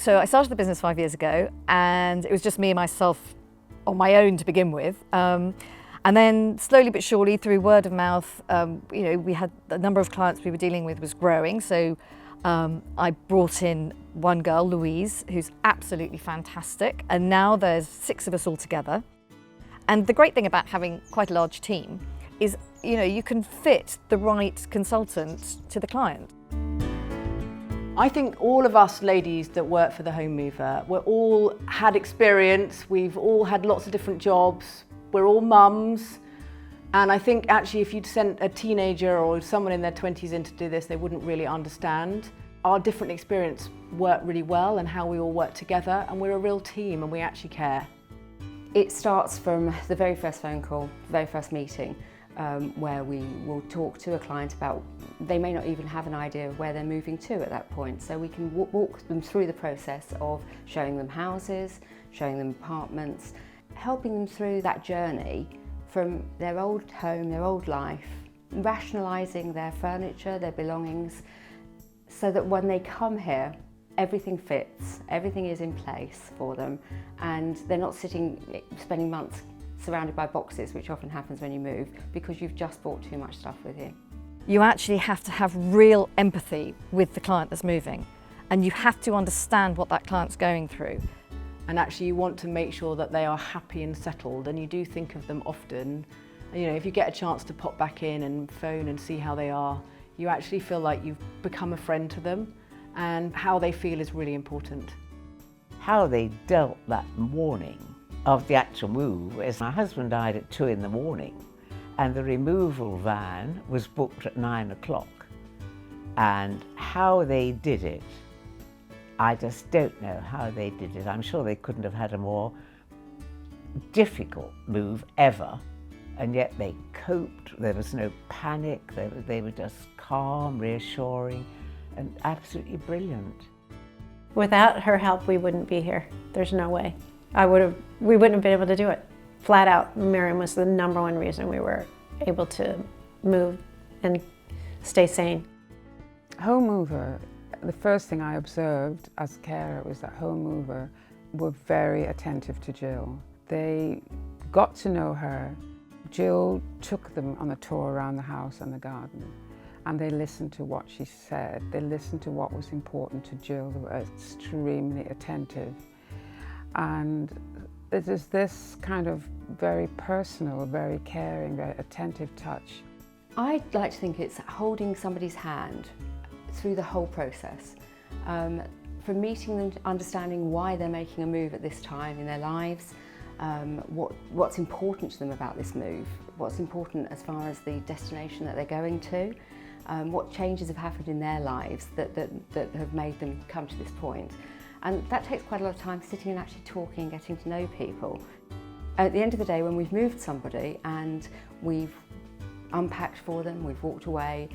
So I started the business 5 years ago, and it was just me and myself on my own to begin with. And then slowly but surely, through word of mouth, we had the number of clients we were dealing with was growing. So I brought in one girl, Louise, who's absolutely fantastic. And now there's 6 of us all together. And the great thing about having quite a large team is, you can fit the right consultant to the client. I think all of us ladies that work for the Homemover, we're all had experience, we've all had lots of different jobs, we're all mums, and I think actually if you'd sent a teenager or someone in their 20s in to do this, they wouldn't really understand. Our different experience worked really well and how we all work together, and we're a real team and we actually care. It starts from the very first phone call, the very first meeting, where we will talk to a client about, they may not even have an idea of where they're moving to at that point. So we can walk them through the process of showing them houses, showing them apartments, helping them through that journey from their old home, their old life, rationalising their furniture, their belongings, so that when they come here, everything fits, everything is in place for them, and they're not spending months surrounded by boxes, which often happens when you move, because you've just brought too much stuff with you. You actually have to have real empathy with the client that's moving, and you have to understand what that client's going through. And actually you want to make sure that they are happy and settled, and you do think of them often. If you get a chance to pop back in and phone and see how they are, you actually feel like you've become a friend to them, and how they feel is really important. How they dealt that morning of the actual move is my husband died at 2 in the morning, and the removal van was booked at 9 o'clock. And how they did it, I just don't know how they did it. I'm sure they couldn't have had a more difficult move ever, and yet they coped. There was no panic, they were just calm, reassuring, and absolutely brilliant. Without her help, we wouldn't be here. There's no way. We wouldn't have been able to do it. Flat out, Miriam was the #1 reason we were able to move and stay sane. Homemover, the first thing I observed as a carer was that Homemover were very attentive to Jill. They got to know her. Jill took them on a tour around the house and the garden, and they listened to what she said. They listened to what was important to Jill. They were extremely attentive. And it is this kind of very personal, very caring, very attentive touch. I'd like to think it's holding somebody's hand through the whole process. From meeting them, understanding why they're making a move at this time in their lives, what's important to them about this move, what's important as far as the destination that they're going to, what changes have happened in their lives that have made them come to this point. And that takes quite a lot of time, sitting and actually talking and getting to know people. At the end of the day, when we've moved somebody and we've unpacked for them, we've walked away,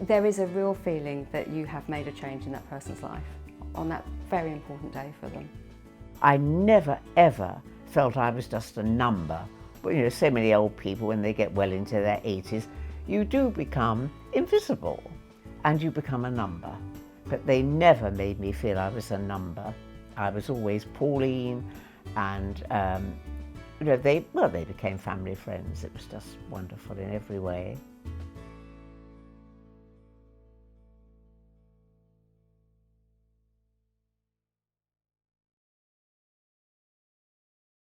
there is a real feeling that you have made a change in that person's life on that very important day for them. I never ever felt I was just a number. But so many old people, when they get well into their 80s, you do become invisible and you become a number. But they never made me feel I was a number. I was always Pauline, and they became family friends. It was just wonderful in every way.